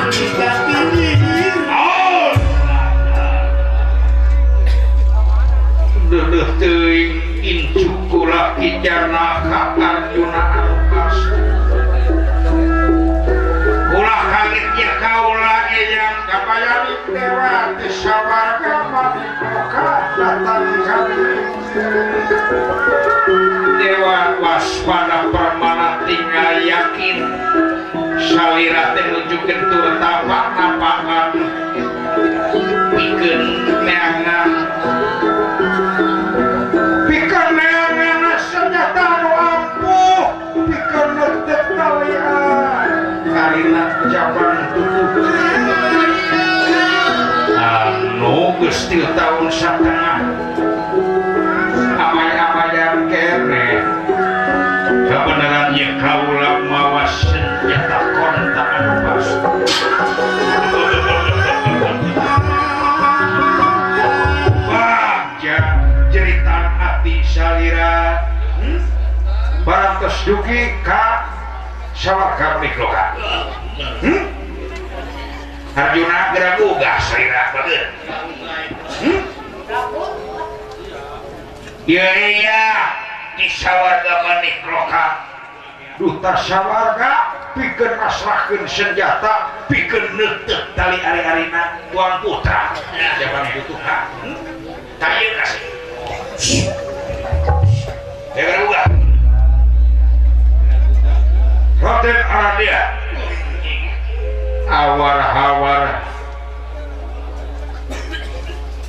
Duduh teuing incukula kijana ka Arjuna Arupas. Ulah kaget ya kaula eyang kabayani dewa tisawarga manikoka datang kami. Dewa waspada permana tinggal yakin salira teh nunjukeun tur tapak napakan pikeun neangan pikeun neangan senjata nu ampuh pikeun neuteut talian karina jaban tutup anu geus 3 tahun satengah amay-amayan kene kebenaran ye kaula mawa senjata kontak anu pasti bagja jeritan hati salira barang tos dugi ka sawarga mikloka Arjuna geura gugah salira bageun iya di sawarga manikroka duta sawarga pikeun masrahkeun senjata pikeun neuteut tali ari-arina tuang putra jaban butuhkan tayeu kasih jangan lupa Raden Aradia awar-awar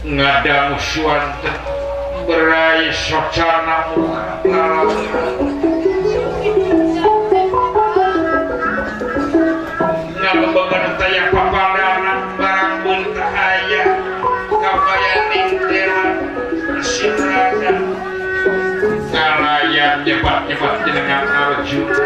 ngada musuhan berai socana ngabebangan taya papandanan barang buntah ayah kabayaning dewa sirada ngalayan nyebat-nyebat jenengan Arjuna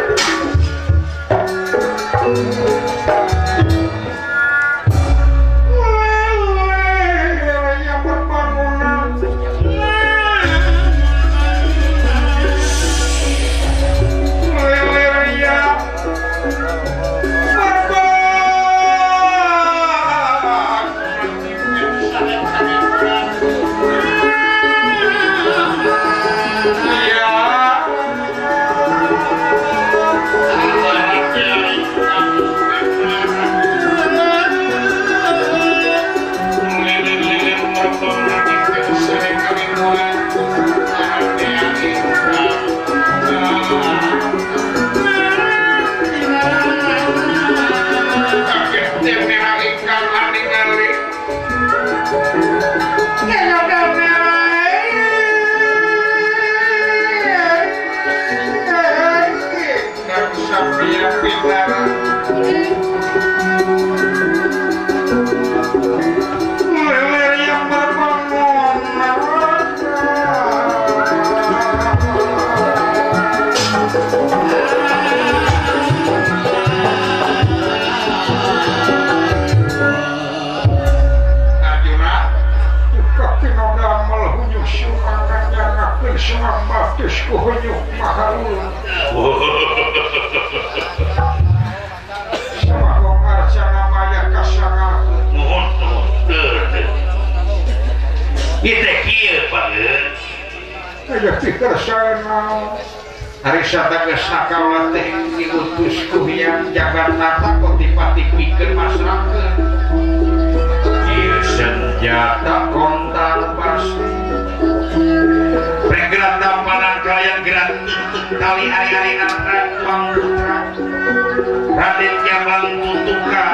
Hari sata geus nakaula teh diutus ku Hyang Jagannatha pati-pati pikeun masrahkeun ieu senjata kontal pasti pregeran tampanan kalian gerak tali ari-arina tuang putra Raden Jabang Butuka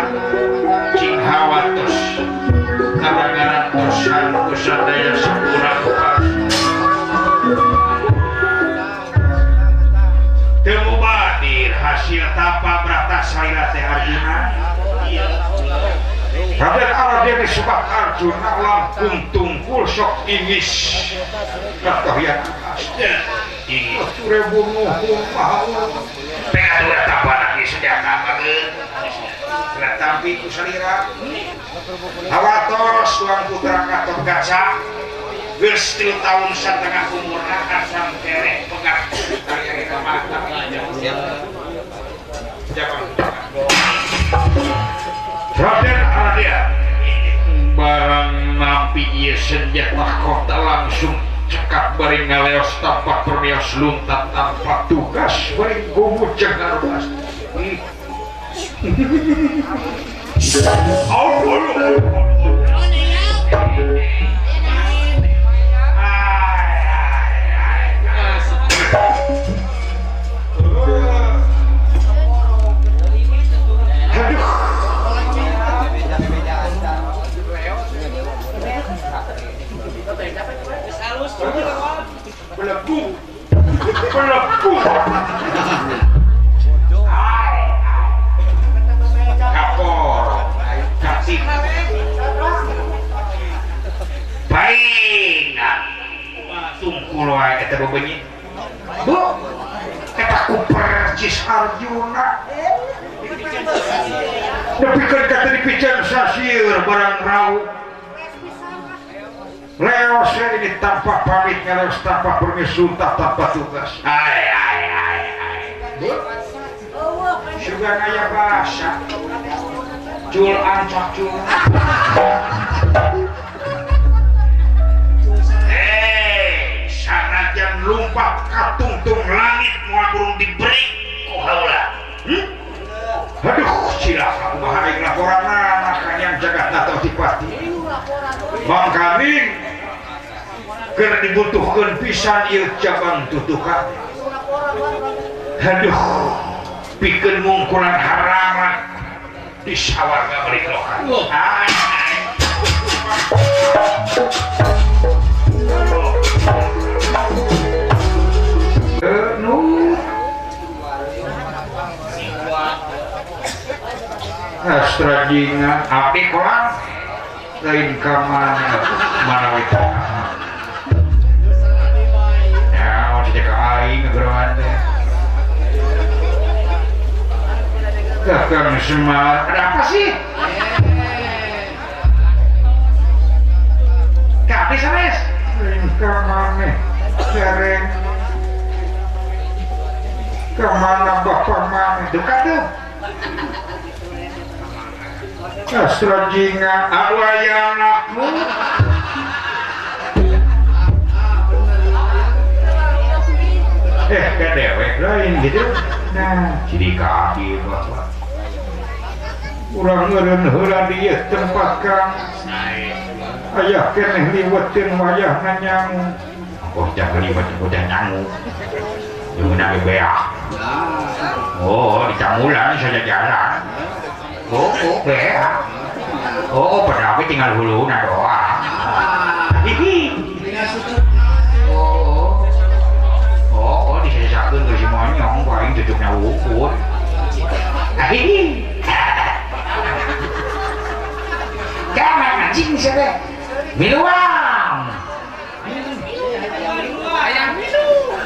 cing hawatos kabangaran tosan kusadaya sepura pas temu badir hasil tapa brata salira teh Arjuna Raden Aradia disebut Arjuna langkung tungkul sok ingis katohian ingis rebu nuhun mahaul pengaduran tapanan di senjata bageun tapi ku salira hawatos tuang putra katon gaca geus 3 tahun satengah umurna asam kerek pegat kali mata jangan tapi ieu senjata kota langsung cekak bari ngaleos tanpa permios luntat tanpa tugas bari gumuceng ngaruas. Pelebu kapor kasih baik tungkul wae eta bebenyi bu eta ku percis Arjuna nepikeun ka teu dipican sasieur barang rau leos ini tanpa pamit ngaleos tanpa permisi tanpa tugas juga kayak bahasa cul ancak cul sanajan lumpat katungtung langit mau burung diberi kok haula aduh silahkan bahaya laporan makanya jagat atau tipati Bang Kamin karena dibutuhkan pisan ieu cabang tutukan aduh pikeun mungkulan haraman di sawarga balik lokan Astrajinga abdi kolang lain kamana manawi ya cek aing ngegeroan teh Kakang Semar ada apa sih? Kapi sanes lain kamana sereng kemana bapak mana duka tuh Astrajinga awaya anakmu kedewek lain gitu nah jadi kaki bapak urang ngeureun heula di tempat kang aya keneh liweuteun wayah nyangu oh jangan liwet udah nyangu jeung beak oh di camulan saja jalan oh beak oh padahal tinggal hulu na doang oh disesakeun geus monyong ku aing cucukna ukur kamar anjing sebe minuang ayam minum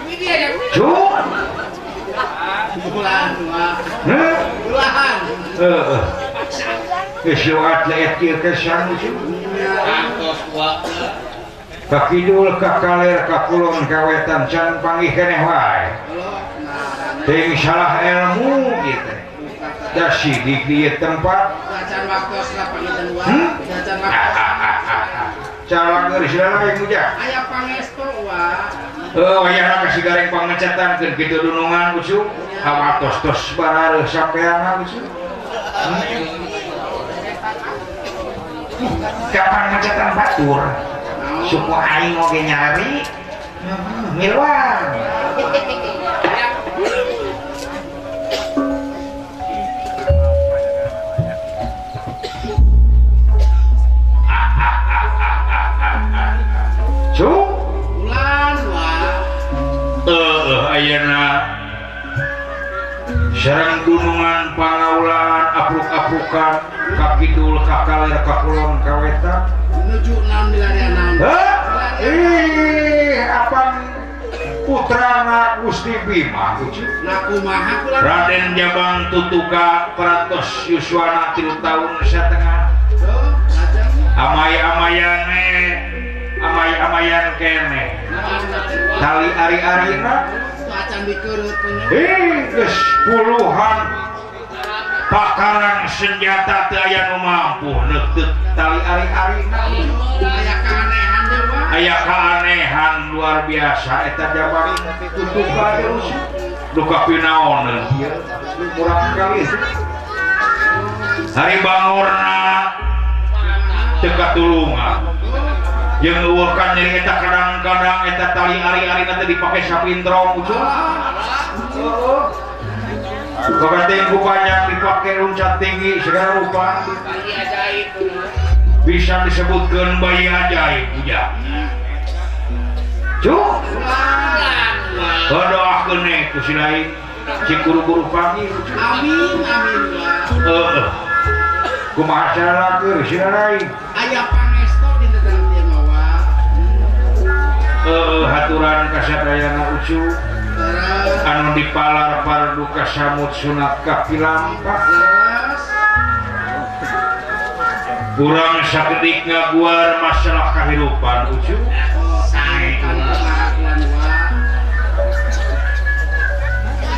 ini dia yang minum pukulan puluhan kesuat layak kieu kesan itu antos kuat kakidul kakaler kakulon kawetan can panggih keneh wae teu salah ilmu kitu da sidik di tempat can waktosna pangitan wae can waktos cara geus lain muja aya pangestu wae aya kasih gareng pangecatan keun kitu dunungan ucuk awatos-tos barareuh sapeana ucuk kapan ngecatan batur suku aing oge nyari miluan cuk ulan ayeuna sareng gunungan pangaulan apruk-aprukan kakidul kakaler kakulon kawetan menuju naon milarian apang putrana Gusti Bima nakumaha kula Raden Jabang Tutuka Pratos Yuswana 3 tahun setengah amay-amayan kene kali ari-arina acan dikeurut geus puluhan pakarang senjata teu aya nu mampu neuteuk tali ari-arina aya keanehan dewa aya keanehan luar biasa eta jabari tutup kade usia duka pinaoneun ieu kurang kali hari bangorna teu katulungan jeung eueukan nyeri eta kadang-kadang eta tali ari-arina teh dipake sapindrong ucul Pokoknya banyak dipakai loncat tinggi segala rupa bisa disebutkan bayi ajaib puja cuk doakeun nih ku si lain si guru-guru pagi amin kumaha cara keur si lain aya pangesto di dalam dia mawa haturan kasadayana ucu anu dipalar pardu kasamut sunat kapilampah kurang sakedik ngaguar masalah kehidupan ucu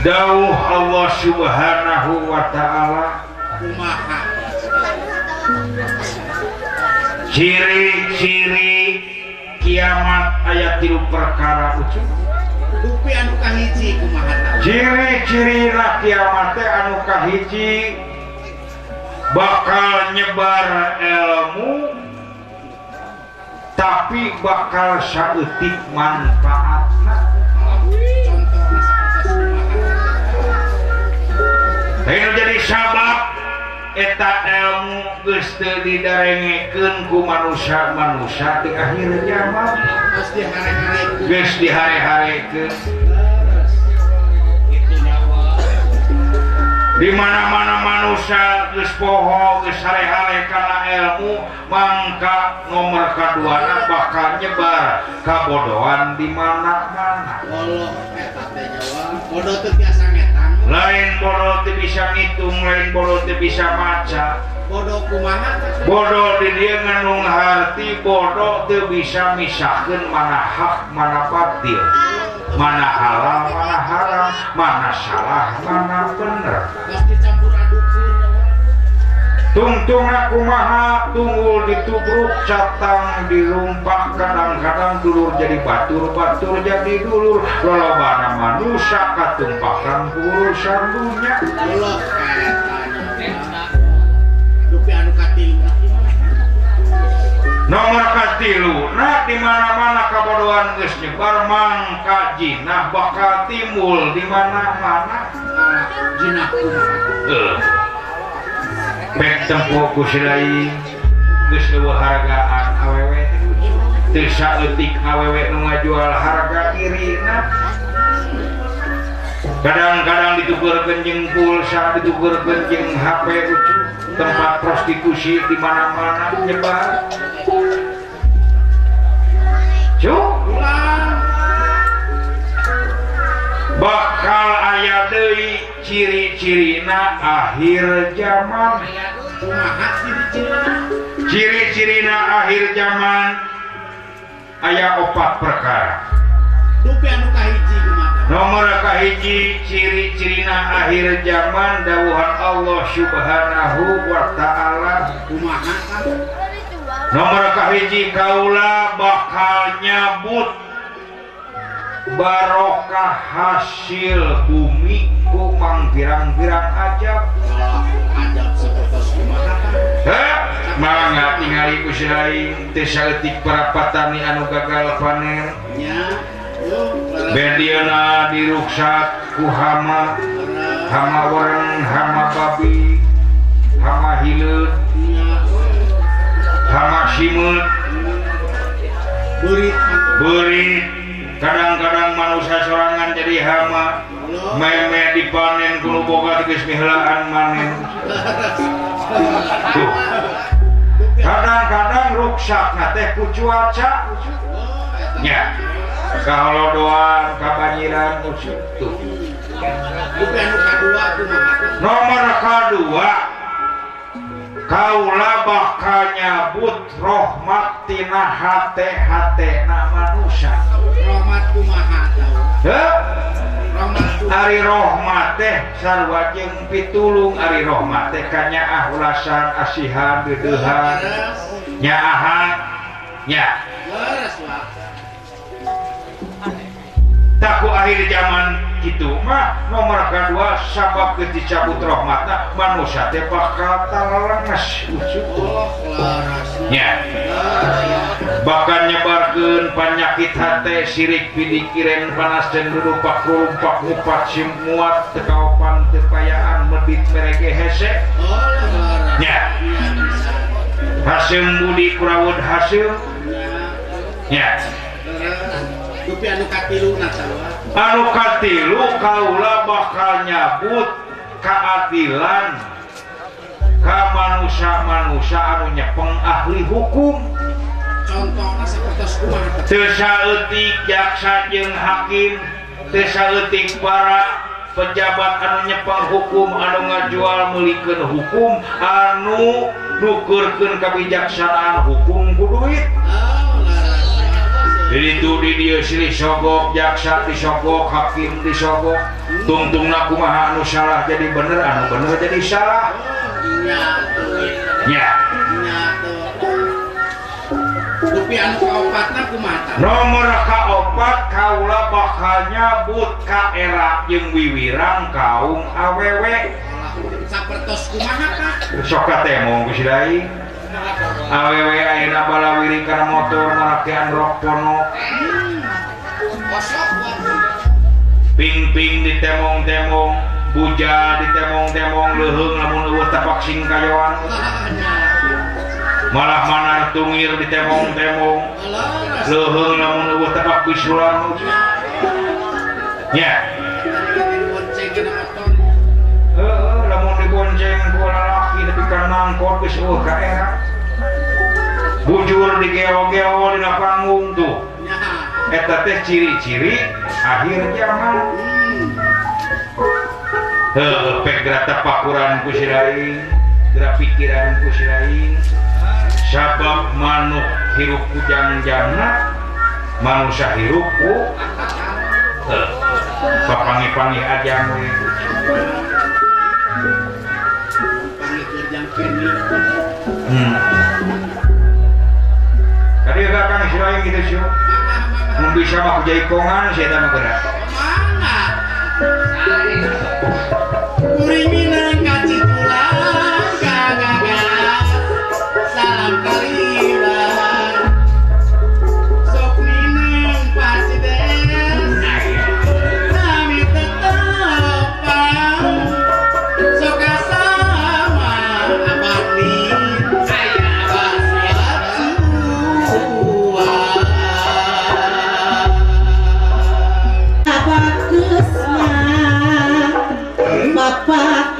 dawuh Allah subhanahu wa ta'ala ciri-ciri kiamat ayat 3 perkara ucu dupi anu kahiji kumaha ciri-ciri kiamat teh anu kahiji bakal nyebar ilmu tapi bakal saeutik manfaatna Ayo jadi sabab eta ilmu geus teu didarengekeun ku manusia-manusia di akhir zaman geus dihare-harekeun di mana-mana manusia geus poho geus hare-hare kana ilmu mangka nomor kaduana bakal nyebar kabodohan di mana-mana eta teh Jawa bodoh teu biasa ngetang lain bodoh teu bisa ngitung lain bodoh teu bisa maca bodoh kumaha bodoh di dieu ngandung harti bodoh teu bisa misahkeun mana hak mana batil mana halal mana haram mana salah mana bener geus dicampur adukeun tungtungna kumaha tunggul ditubruk catang dirumpah kadang-kadang dulur jadi batur batur jadi dulur lolobana manusia katumpakan urusan dunya Allah eta dupi anu katilu nomor katilu nah di mana-mana kabodohan geus nyebar mangka jinah bakal timbul di mana-mana jinah kumaha bek tempo ku si lain geus eueuh hargaan awewe teu saeutik awewe nu ngajual harga irina kadang-kadang ditukeurkeun jeung pulsa ditukeurkeun jeung HP ucu tempat prostitusi di mana-mana nyebar cuk bakal aya deui ciri-cirina akhir zaman kumaha ciri-cirina akhir zaman aya 4 perkara dupi anu kahiji kumaha nomor kahiji ciri-cirina akhir zaman dawuhan Allah subhanahu wa ta'ala kumaha nomor kahiji kaula bakal nyabut barokah hasil bumi ku mangpirang-pirang ajab ajab seperti kumaha mangga tingali ku si lain teu saeutik para petani anu gagal panen nya bedieuna diruksak ku hama urang hama babi hama hileud hama simut beurit kadang-kadang manusia sorangan jadi hama meme dipanen kudu boga geus miheulaan manen tuh kadang-kadang ruksakna teh ku cuaca nya kaholodoan kabanjiran musuh tuh dupi anu kadua kumaha nomor kadua kaula bakal nyabut rahmat tina hate-hatena manusia rahmat kumaha tahu rahmat Ari rahmat teh sarua jeung pitulung ari rahmat teh kanyaah ulasan asihan deudeuhan nyaahan nya leres Wak. taku akhir zaman gitu mah nomor kedua sabab dicabut rahmatna manusia teh bakal talenges Oh larasnya bahkan nyebarkeun penyakit hate sirik pidikiren panas dan rumpak mupat simuat tekaopan tepayaan medit mereke hese oh laras nya bisa Hasim Budi Kurawud Hasim nya tapi anu katilu nasawa anu katilu kaula bakal nyabut keadilan ka manusia anu nyepeng ahli hukum contohna sapertos kumaha teu saeutik jaksa jeung hakim teu saeutik para pejabat anu nyepeng hukum anu ngajual meulikeun hukum anu nukeurkeun kabijaksanaan hukum ku duit jadi itu di dia silih sogok jaksa disogok hakim disogok tungtungna kumaha anu salah jadi bener anu bener jadi salah nya tapi anu kaopatna kumaha nomor kaopat kaula bakal nyabut ka era jeung wiwirang kaum awewe sapertos kumaha Pak sok katemong geus daing awewe ayeuna balawiri kana motor ngarakean rok pono kosok ping-ping ditemong-temong buja ditemong-temong leuheung lamun eueuh tapak sing kayoan malah manar tungir ditemong-temong leuheung lamun eueuh tapak bisulan nya lamun dibonceng ku lalaki nepi ka nangkot geus eueuh ka era bujur digeo-geo dina panggung tuh eta teh ciri-ciri akhir zaman pek gerak tapakuran ku si lain gerak pikiran ku si lain sabab manuk hirup ku jangan-jangan manusia hirup ku papangi-pangi aja we tadi agak kang si lain gitu sih mun bisa mah jaikongan saya tak gerak kuring minang kacitulang gagagas salam kalilan sok minang pasiden nami tetapang sok asama abadi Bapak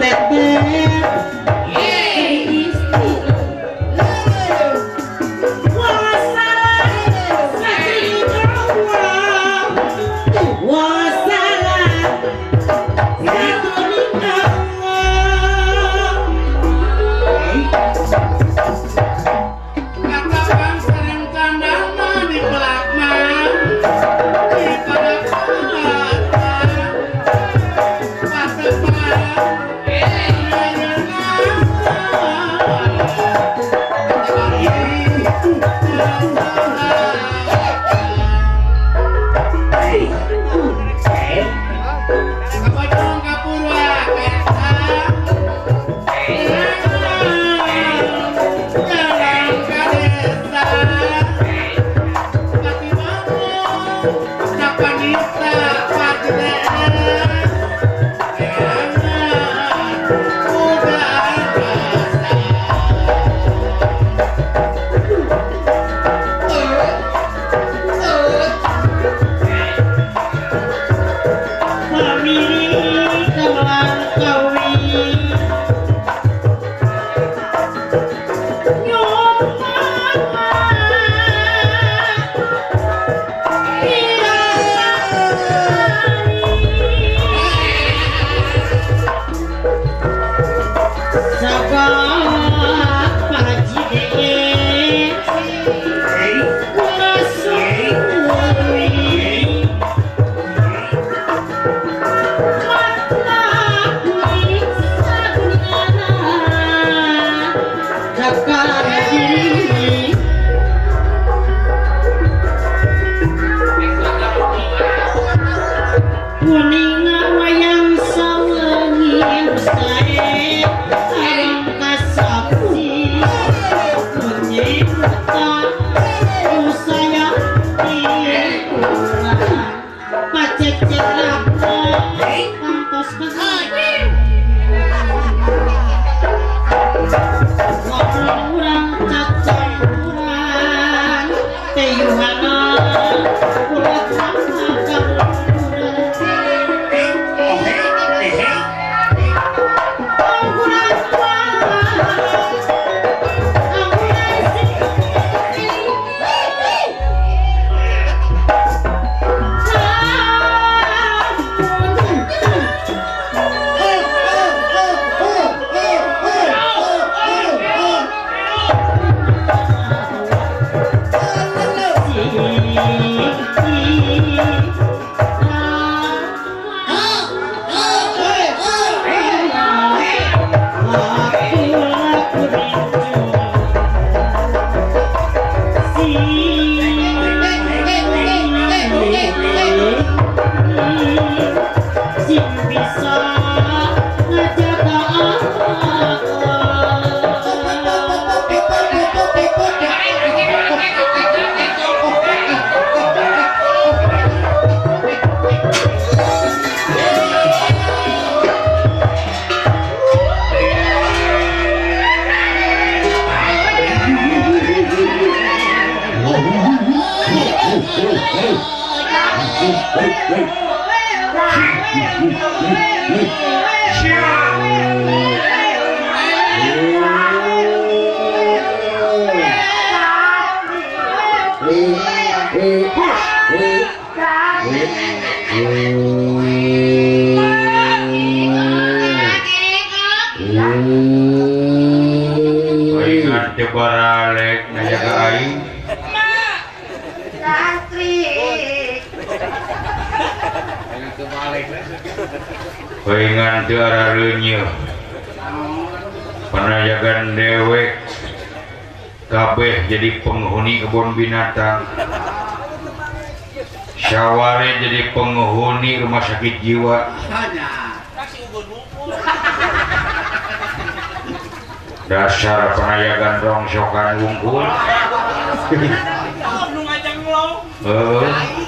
Ingat tebaralek naya ke aing. Ingat tiara renyeuh. Penajagan dewek kabeh jadi penghuni kebun binatang. Syawari jadi penghuni rumah sakit jiwa. Dasar penayagan rongsokan wungkul.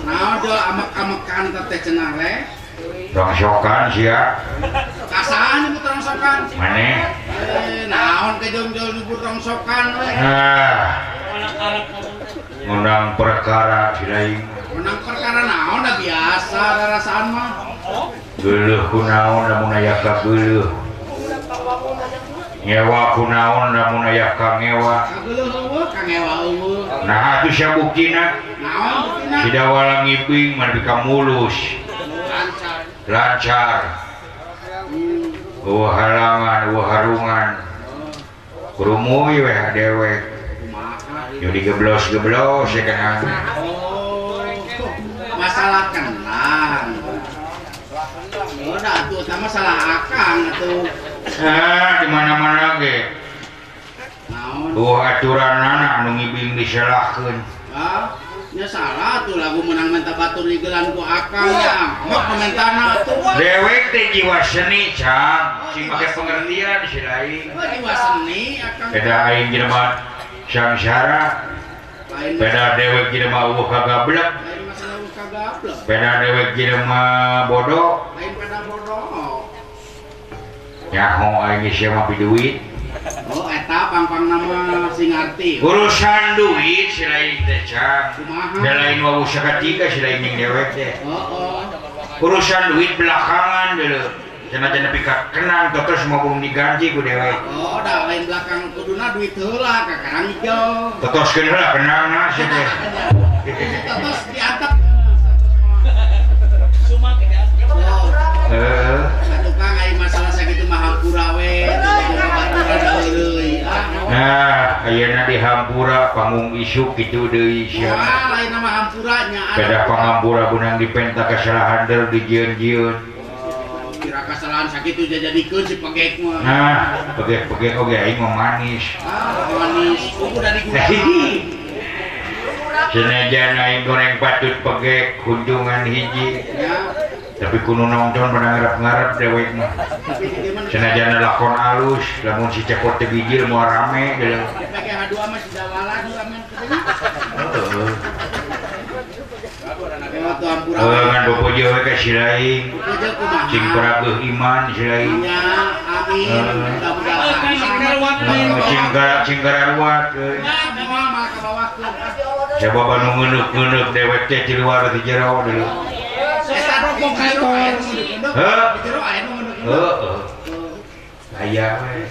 Nah, do amek-amekan teh cenah le. Rongsokan sia. Kasaan nyebut rongsokan. Maneh? Naon ke jong-jong nyebut rongsokan we. Menang perkara silaing. Menang perkara naon da biasa rasaan mah. Geuleuh kunaon lamun aya ka geuleuh. Nyewa kunaon lamun aya ka ngewa. Kageuleuh eueuh ka ngewa eueuh. Nah atuh sia buktina. Naon buktina? Sidawala ngiping mah bika mulus. Lancar. Halangan, harungan. Kurumuy weh dewek. Jadi geblos-geblos ya kan. Masalah kenang. Udah tuh sama masalah akang atuh. Di mana-mana ge. Naon? Aturanana anu ngibing disalahkeun. Nya salah tuh lagu menang menta batur digelan ku akang ya. Mok komentana atuh. Dewek teh jiwa seni cang, sing make pengertian si lain. Jiwa seni akang. Beda aing jelema sangsara. Beda dewek jelema eueuh kagablek. Lain masalah kagablek. Beda dewek jelema bodoh. Lain pada bodoh. Nyaho aing sia mah duit. Oh eta pang-pang nama sing arti. Urusan duit si lain teh cang. Kumaha? Da lain mah usaha katiga si lain jeung dewek teh. Oh. Urusan duit belakangan deuleu. Cenah-cenah pika kenang terus mau diganti ku dewek. Oh, da lain belakang kuduna duit heula ka karang ijo. Tetoskeun heula kenangna si teh. Terus diantep. Aduh Kang, ai masalah sakitu mah hampura we, baturan deuleuy. Nah, ayeuna di hampura panggung isu kitu deui sia. Wah, lain nama hampura nya. Beda pangampura beunang dipenta kasalahan deul dijieun-jieun. Kira kesalahan sakitu jadikeun si pegek mah. Nah, pegek-pegek oge aing mah manis. Manis. Udah digunakan. Senajan aing goreng patut pegek kunjungan hiji. Ya. Tapi kudu nonton pada ngarep-ngarep dewek mah. Senajan lakon alus, lamun si cepot teh bijil mau rame deuleu. Pake H2 mah sudah wala juga men. Ngan bobojo we ka si laing. Cing parageuh iman si laing. Ya, amin. Mudah-mudahan. Cing gararuat euy. Ya, moal mah ka bawahkeun. Coba banu ngeuneup-ngeuneup dewek teh di luar di jero deuleu. Eta rokok kae aya nu ngeuneup. Di jero aya nu ngeuneup. Heeh. Aya we.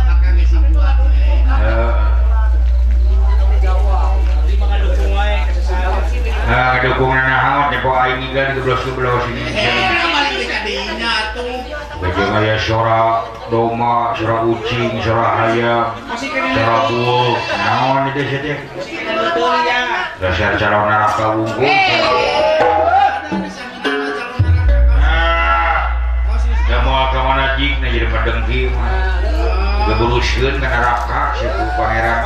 Akang geus buat we. Nah, dukungna naon teh po aing ninggal geblos-geblos ini. Balik ka dinya atuh. Bajang aya sora doma, sora ucing, sora hayam, sora buul. Naon itu sih teh? Dasar calon neraka wungkul. Da moal ka mana jigna jadi madengki mah. Geburuskeun ka neraka si pangeran.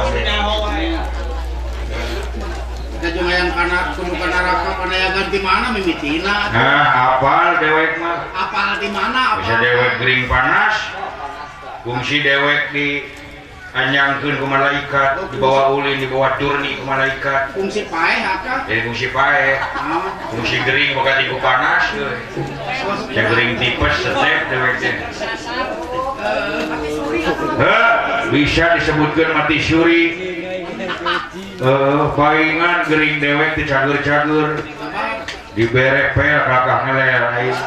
Kajungayan kana kudu ka neraka panayagan di mana mimitina. Nah, apal dewek mah. Apal di mana? Bisa dewek gering panas. Fungsi dewek di anyangkeun ku malaikat, dibawa ulin, dibawa turni ku malaikat. Fungsi pae haka. Jadi fungsi pae. Fungsi gering boga ti ku panas euy. Sa gering tipes setep dewek teh. Bisa disebutkeun mati syuri. palingan gering dewek di cager-cager dibere pel kakak ngeler aing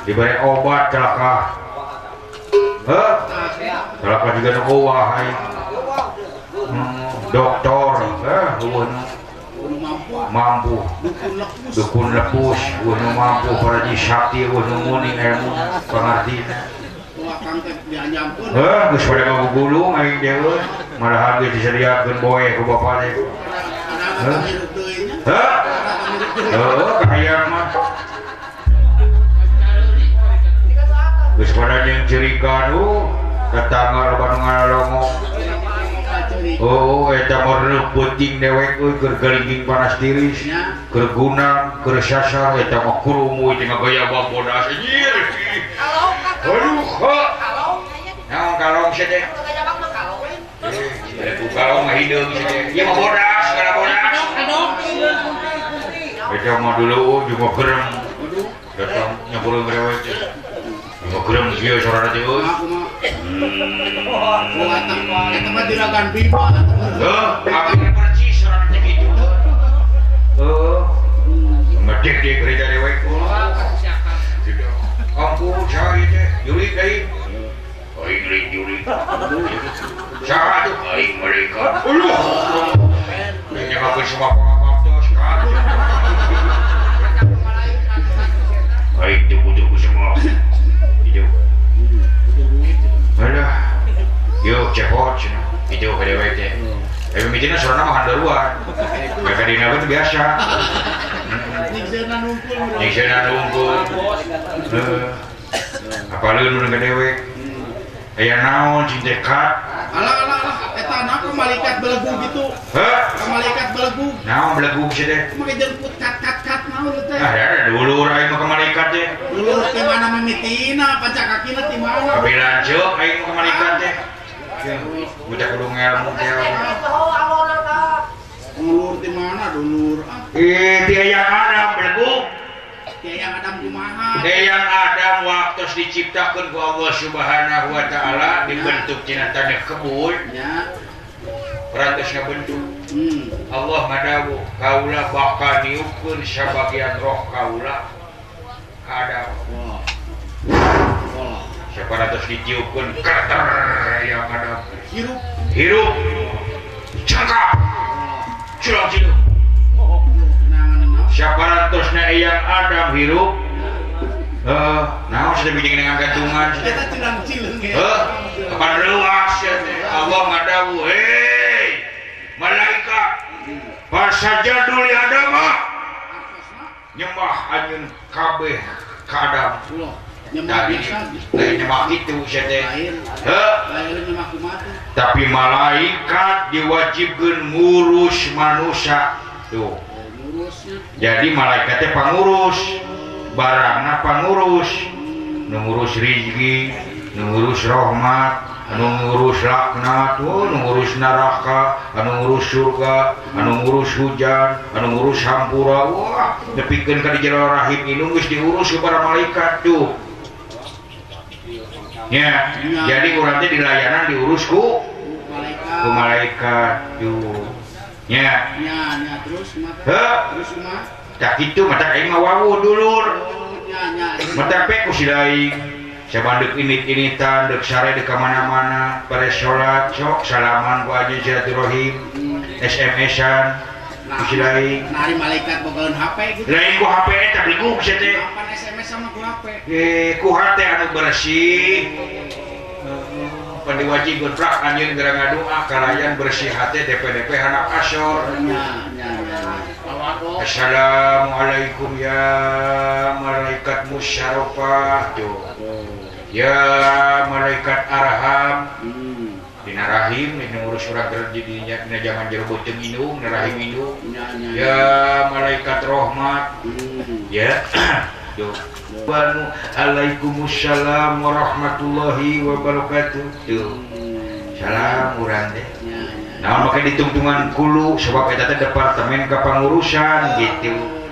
diberi obat celaka celaka juga nu eueuh aing dokter mampu dukun lepus nu mampu para sakti nu muni ilmu pangartina geus pada ngagugulung aing deui malahan geus disediakeun boe ku bapa teh kahayang mah geus pada jeung cirikan tetangga loba nu ngalongok eta mah puting dewek euy keur gelingging panas tiris keur gunang keur sasar eta mah kurumu teh gaya babodas anjir aduh naon kalong sih teh kalong mah hideung sih teh ieu mah bodas kana bodas eta mah dulu juga gerem datang nyampureun dewek teh juga gerem kieu sorana teh euy eta mah juragan bima apa percis sorana teh kitu ngedek di gereja dewek ampun cai teh yurik deui aing yurik saha tuh aing mereka nyakakeun semua pangaptos kan aing tuku semua itu alah yo cekot itu kadewek teh tapi mitina sorana mah handaruan mereka dina teh biasa nyikseuna nungkul apalagi nu kadewek aya naon cintekat alah eta anak malaikat belegu gitu malaikat belegu naon belegu sih teh make jemput kat naon teh ada dulur aing mah ka malaikat teh dulur teh mana mimitina pancakakina ti mana kapilan ceuk aing mah ka malaikat teh budak kudu ngelmu teh dulur di mana dulur ti aya Adam belegu yang Adam kumaha yang Adam waktu diciptakeun ku Allah Subhanahu wa taala dibentuk tina tanah kebul nya perantos ngabentuk Allah ngadawu kaula bakal niupkeun sabagian roh kaula ka Adam saparantos ditiupkeun kater yang Adam hirup cangkap cilok saparantosna yang Adam hirup naon sudah bikin dengan gantungan kita cilang-cilang ya kapan luas ya Allah ngadawu hei malaikat pasajadu li Adam nyembah anjeun kabeh ka Adam nyembah itu teh tapi malaikat diwajibkeun ngurus manusia tuh jadi malaikatnya pangurus barangna pangurus ngurus rezeki ngurus rahmat ngurus laknat ngurus neraka ngurus surga ngurus hujan ngurus hampura wah nepikeun ka di jero rahim indung geus diurus ku para malaikat tuh nya jadi urang teh di layanan diurus ku malaikat tuh nya terus mah tak kitu mata aing mah wawu dulur mata pe ku si daing sabandek init-initan deuk sare deuk ka mana-mana bare salat sok salaman ku aja silaturahim SMS-an ku si daing nari malaikat bogoleun HP gitu lain ku HP eta bliguk sia teh kapan SMS sama ku HP ku hate anu bersih pandi wajib berprak anjeun geura ngadoa kalayan bersih hati DP handap asor Assalamualaikum ya malaikat musyarafah ya malaikat arham dina rahim dina ngurus urang dina zaman jero beuteung indung dina rahim indung ya malaikat rahmat ya yo Waalaikumsalam warahmatullahi wabarakatuh. Tuh. Salam urang teh. Nah, make ditungtungan kulu sebab eta teh departemen kepengurusan gitu.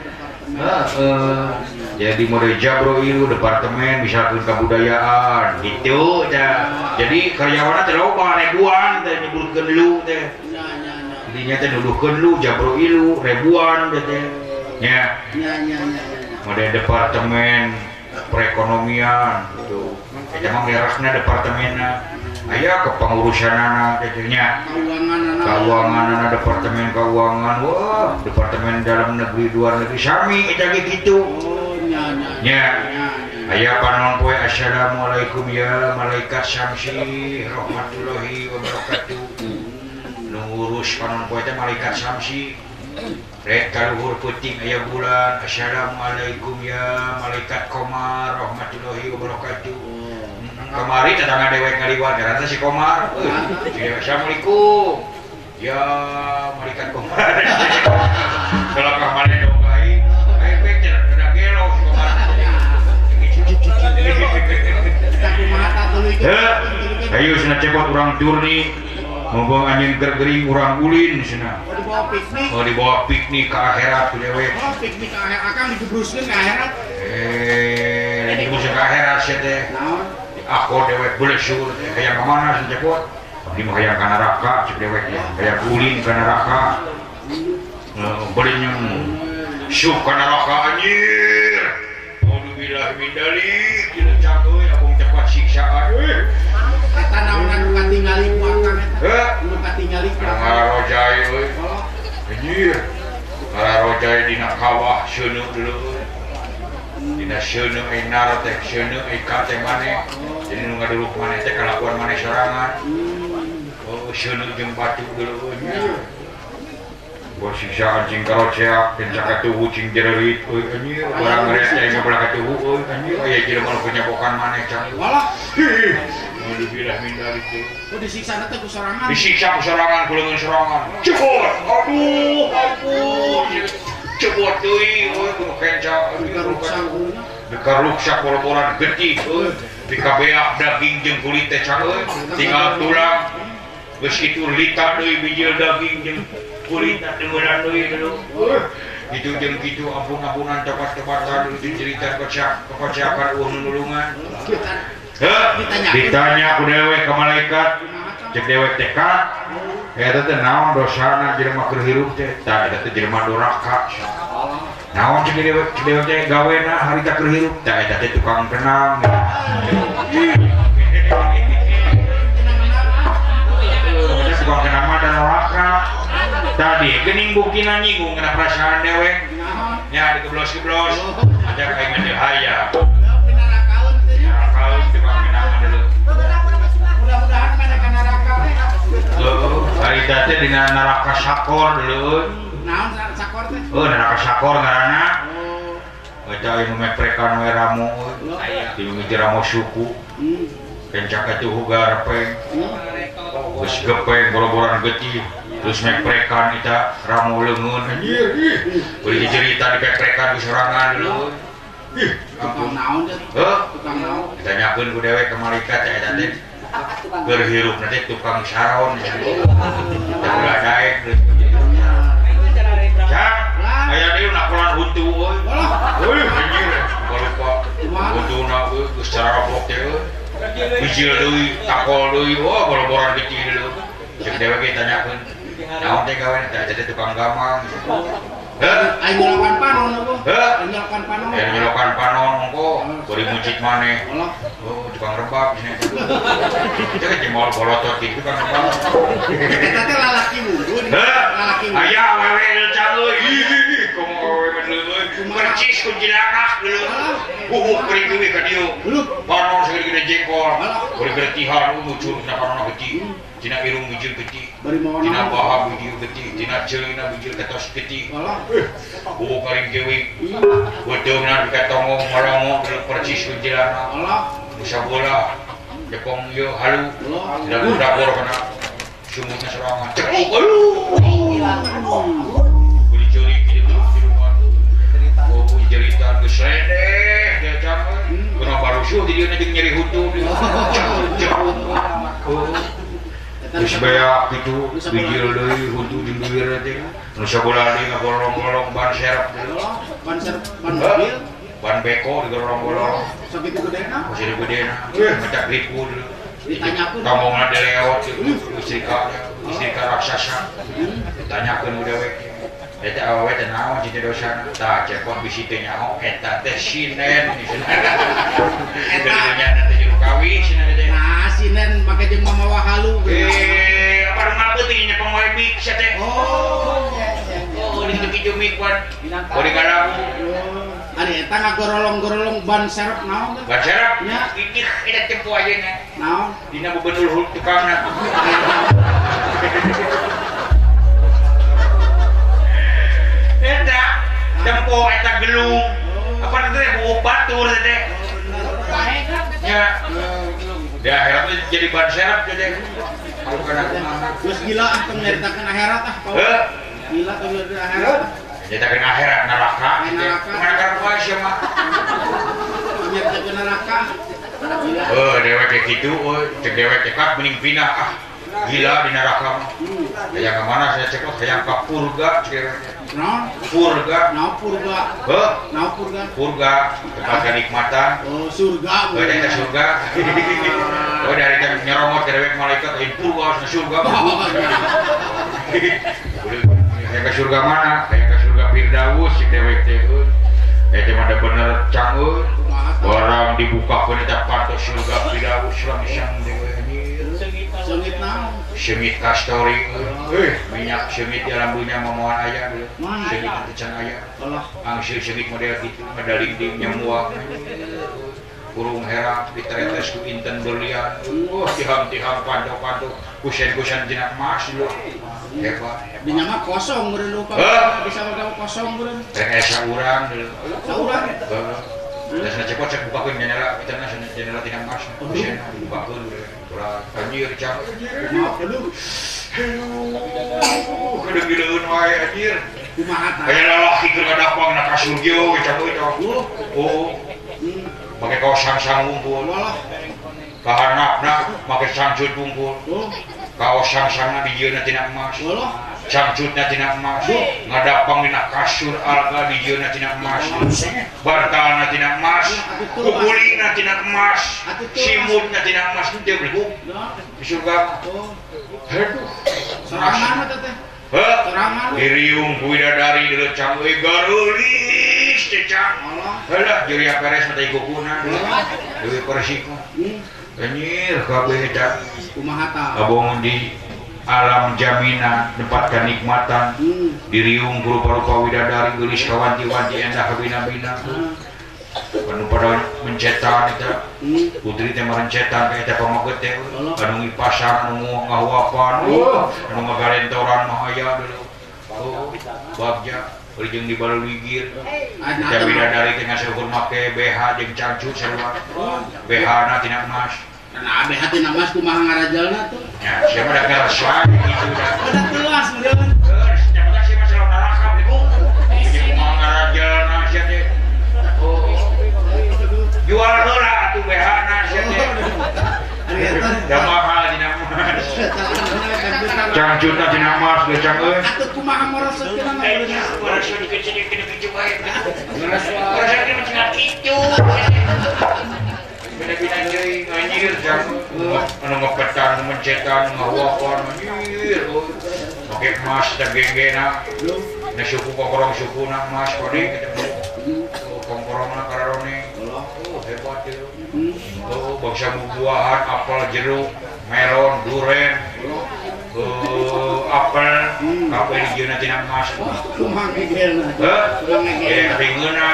Jadi mode Jabroil departemen misalkan kebudayaan gitu ya. Jadi karyawanna teh loba ribuan teh nyebutkeun lu teh. intinya teh nuduhkeun lu jabro ilu ribuan teh nya model departemen perekonomian gitu eta mah merahna departemenna aya kepengurusanana teh nya keuanganana departemen keuangan wah departemen dalam negeri luar negeri sami eta ge kitu nya aya panon poe assalamualaikum ya malaikat syamsi rahmatullahi wabarakatuh nu ngurus panon poe teh malaikat syamsi rek kaluhur peuting aya bulan assalamualaikum ya malaikat qamar rahmatullahi wabarakatuh kamari tetangga dewek ngaliwat karena si Komar assalamualaikum ya malaikat Komar kalau kamari dong baik baik tidak gelo si Komar ayo sana cepot orang turni ngomong anjing gergering orang ulin sana dibawa piknik ke akhirat tuh dewek piknik ke akhirat akan digebruskeun ke akhirat digebruskeun ke akhirat sih teh aku dewek boleh syukur kayak kemana sih cepot di mah yang ke neraka cek dewek ya kayak ulin ke neraka boleh nyem syuk ke neraka anjir alhamdulillah min dalik tidak cangguh aku cepat siksaan eta naonan nu katingali ku akang eta nu katingali ku ngararojai euy anjir ngararojai dina kawah seuneu dulu dina seuneu enar teh seuneu eka teh maneh jadi nu ngaduluk maneh teh kalakuan maneh sorangan oh seuneu jeung batu dulu anjir buat siksa anjing karocea dan cakatuhu cing jererit euy anjir barang rete aya belah katuhu euy anjir aya jelema nu penyabokan maneh cang walah alhamdulillah min dalik oh disiksa teh ku sorangan disiksa ku sorangan ku leungeun sorangan cepot aduh ampun cepot deui euy kudu kenca dikaruksak boro-boran getih euy dikabeak daging jeung kulit teh cang euy tinggal tulang geus kitu lita deui bijil daging jeung kulit tenggelan deui dulu itu jeung kitu ampun-ampunan tepat-tepatan dicerita kepacakan nulungan ditanya ku dewek ke malaikat cek dewek teh ka eta teh naon dosana jelema keur hirup teh tah eta teh jelema durhaka naon cek dewek teh gawena harita keur hirup tah eta teh tukang kenang tukang kenang mah dan neraka tadi geuning buktina nyinggung kana perasaan dewek nya dikeblos-keblos ada kayak ngedeh hayang mudah-mudahan mana ka neraka we harita teh dina neraka sakor dulu naon sakor teh neraka sakor ngaranna eta anu meprekan we ramu di mimiti ramu suku kencak atuh garpeng geus gepeng boro-boran getih terus meprekan eta ramu leungeun anjir beulah dicerita dipeprekan ku sorangan dulu tukang naon teh tukang naon ditanyakeun ku dewek ke malaikat eta teh keur hirup nanti tukang saron ulah daek cang aya deui nakulan hutu euy anjir lupa hutuna geus cara robok teh bijil deui takol deui wah boro-boran getih deui cek dewek ditanyakeun naon teh gawean teh jadi tukang gamang ayo nyolokan panon nyolokan panon engko bari muncit maneh oh tukang rebab cenah cek jemol bolotot kitu kan rebab eta teh lalaki mungkin lalaki aya awewe euy komo awewe euy percis ku jilanak deuleung bubuk kering deui ka dieu panon segede jengkol bari gertihan muncul na panon geuti tina irung bijil geuti tina baha bijil geuti tina ceulina bijil ketos geuti bubuk kering deui bedeungna dikatongong malongo percis ku jilanak bisa bola jepong ieu halu da dapur kana sumutna sorangan cekuk beli curi di rumah oh jeritan geus redeh dia cak kuna barusuh di dieu jeung nyeri hutu geus beak kitu bijil deui hutu jeung bibir teh nu sabola deui ngagolong-golong ban serep ban mobil ban beko digolong-golong sakitu gedena masih gedena ngecak ripu ditanyakeun ngomongna delewat istri ka raksasa ditanyakeun udah we eta awewe teh naon cita dosana tah cepot bisi teh nyaho eta teh sinen eta teh juru kawin sinen teh nah sinen make jeung mamawa halu apa rumah peuting nya pangwae mik sia teh oh di kitu mik pan bodi karamu ari eta ngagorolong-gorolong ban serep naon teh ban serep nya ikit eta tempo ayeuna naon dina bebenul tukangna eta tempo eta gelung apa teh buuk batur teh ya di akhirat jadi ban serep teh terus gila teu nyaritakeun akhirat gila teu nyaritakeun akhirat nyaritakeun akhirat neraka neraka apa sih mah nyaritakeun neraka dewek kayak gitu cek dewek cekat mending pindah gila di neraka mah kayak kemana saya cek kayak ke purga purga purga tempat kenikmatan surga dari surga dari nyeromot ke dewek malaikat purga surga kayak ke surga mana kayak ke surga Firdaus cek dewek teh cuma ada bener canggul orang dibukakan eta pantos surga Firdaus langsung dewe sengit naon sengit kastori minyak sengit di lambunya momoan aya dulu sengit nanti can aya angsil sengit model gitu medali di nyamuak kurung herak diteretes ku inten berlian tiham panto kusen jinak emas dulu hebat di nyama kosong meureun lupa bisa gawe kosong meureun rek esa urang dulu saurang dan sana cepot cek bukakeun jendela kita na jendela tina emas kusen dibukakeun ulah anjir cang maaf dulu kedegileun wae anjir kumaha tah aya lalaki keur ngadapang na ka surga we cang itu make kaos sang unggul kahanapna make sangcut unggul kaos sang-sangna dijieuna tina emas cangcutna tina emas ngadapang dina kasur alga dijieuna tina emas bantalna tina emas kukulina tina emas simutna tina emas teu beli di surga aduh sorangan teh sorangan diriung ku widadari dilecang euy garulis teh cang heula jeung ya peres mah teh guguna deui persiko anjir kabeh eta kumaha tah abong di alam jaminan tempat kenikmatan diriung rupa-rupa widadari geulis kawanti-wanti endah kabina-bina anu pada mencetan eta putri teh merencetan ka eta pamageut teh anu ngipasang anu ngahuapan anu ngagalentoran mah aya dulu bagja jeung di baluligir eta widadari teh ngasuhun make BH jeung cangcut sarua BH na tina emas nah BH tina emas kumaha ngarajalna tuh ya siapa dah ngerasa gitu dah udah telas meureun siapa sih masalah neraka ibu kumaha ngarajalna sia teh jual heula atuh BH na sia teh da mahal tina emas cangcutna tina emas ge cang euy atuh kumaha morosekeun mah merasa dikit-dikit bae merasa dikit cenah kitu bina-bina deui anjir jang anu ngepetan mencetan ngahuapan anjir make emas teh genggena na suku kokorong sukuna emas kode ketemu kongkorongna kararone hebat ieu bangsa buah-buahan apel jeruk melon duren apel kabeh dijieuna tina emas kumaha gegelna kurang gegelna ringeuna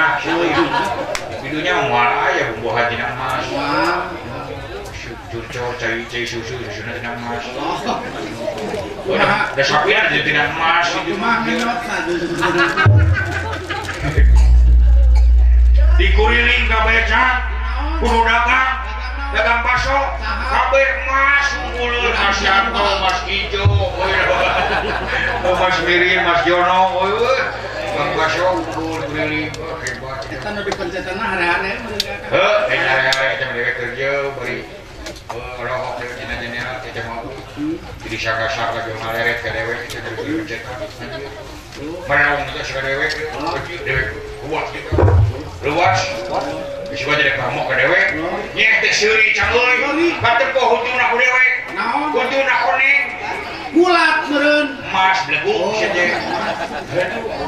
videonya moal aya buah tina emas curcol cai susu susuna tina emas da sapina tina emas kumaha ngenyotna dikuriling kabeh can kudu dagang baso kabeh emas unggul mas Yanto mas Ijo mas Mirin mas Jono dagang baso unggul keliling hebat eta nu dipencetanna hare-hare hare-hare eta mereka kerja bari rohok teh tina jendela teh mah jadi saka-saka jeung ngaleret ka dewek teh dipencetan mana kita suka dewek kuat gitu luas Bisa jadi kamu ke dewek. Nyeh teh seuri can euy. Katempo hutuna ku dewek. Naon? Hutuna koneng. Gulat meureun. Emas bleguk saja.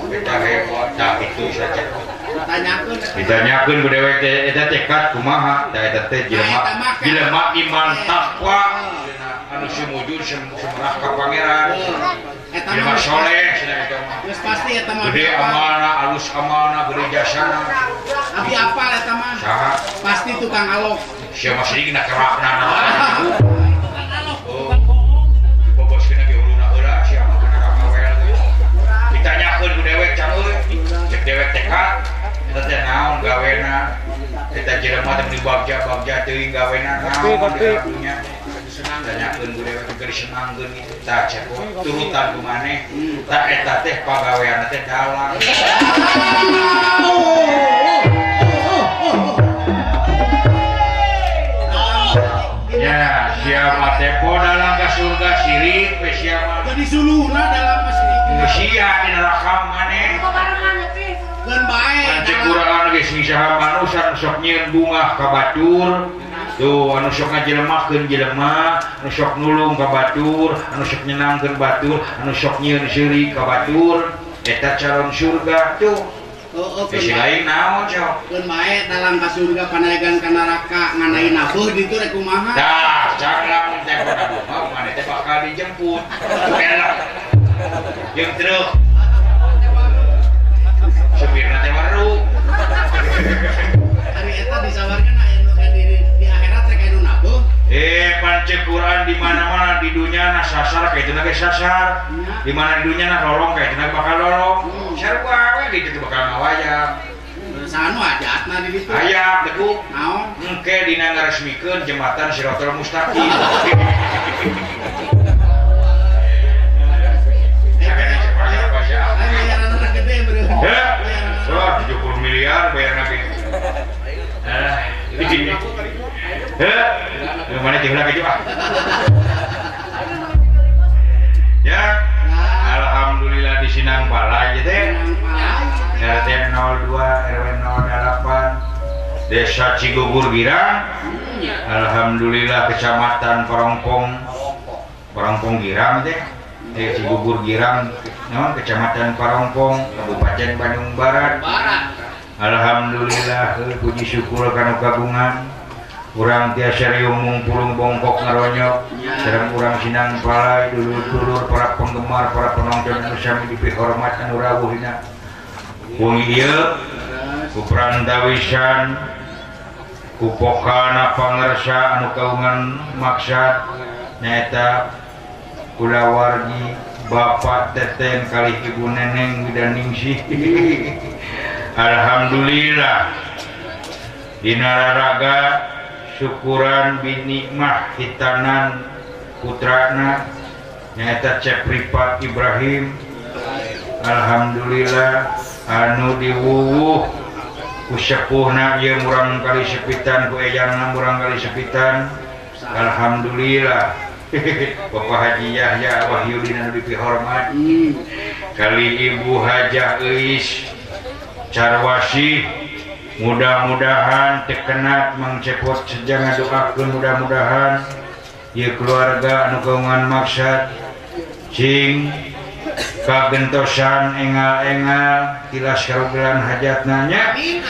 Kita repot tah itu saja. Tanyakeun. Ditanyakeun ku dewek teh eta tekad kumaha? Da eta teh jelema iman takwa anu sumujud semerah ka pangeran. Eta Jelema mah soleh cenah eta mah. geus pasti eta mah. Gede amanah, alus amanah, gede jasana. Abi apal eta mah. Saha? Pasti tukang alok. Sia mah sedikit na kerakna na. Bobos kena ge uluna heula sia mah kena kawel. Ditanyakeun ku dewek can euy. Cek dewek tekad eta teh naon gawena. Eta jelema teh di bagja teuing gawena naon di dunya. Senang tanyakeun ku dewek keur disenangkeun kitu. Tah cek turutan ku maneh. Tah eta teh pagaweanna teh dalang. Ya, siapa tepo dalam ke surga sirik, siapa? Jadi suluhna dalam masjid. Sia di neraka maneh. Keun bae. Pancekuraan ge sing saha manusia sok nyieun bunga ka batur. Tuh anu sok ngajelemakeun jelema, anu sok nulung ka batur, anu sok nyenangkeun batur, anu sok nyieun sirik ka batur. Eta calon surga tuh. Bisi lain naon cok? Keun bae dalam ka surga panaegan ka neraka nganai nabuh ditu rek kumaha? Dah, jangan lamun teh pada mau mana teh bakal dijemput. Belak. Jeung truk. Supirna teh waru. Ari eta disawarkeun aya nu di akhirat rek anu nabuh. Pancek Quran di mana-mana di dunia na sasar kayak itu ge sasar. Di mana di dunia na lolong kayak itu bakal lolong. Sarua we di ditu bakal ngawayang. Sanu adatna di ditu. Aya deuk. Naon? Engke dina ngaresmikeun jembatan Shiratal Mustaqim. Soal 70 miliar bayar nabi. Mana jumlah keju ah? Ya, alhamdulillah di Sinang Balai teh. RT 02 RW 08 Desa Cigugur Girang. Alhamdulillah Kecamatan Parongpong Girang teh. Cigugur Girang, naon Kecamatan Parongpong, Kabupaten Bandung Barat. Alhamdulillah puji syukur kana kagungan. Urang tiasa riung pulung bongkok ngaronyok. Sareng urang Sinang Balai dulur-dulur para penggemar, para penonton anu sami dipihormat anu rawuh dina. Wong ieu ku prantawisan ku pokana pangarsa anu kaungan maksad nyaeta kulawargi Bapak Teten kali Ibu Neneng Widaningsih. Alhamdulillah dina raraga syukuran binikmah hitanan putrana nyaeta Cepripat Ibrahim. Alhamdulillah anu diwuwuh ku sepuhna ieu murang kali sepitan ku ejangna murang kali sepitan. Alhamdulillah Bapak Haji Yahya Wahyudin anu dipihormat kali Ibu Hajah Euis Carwasi, mudah-mudahan tekenat mangcepot sejangan doakeun mudah-mudahan ieu keluarga anu kaungan maksad cing kagentosan engal-engal tilas karugelan hajatna nya. Amin.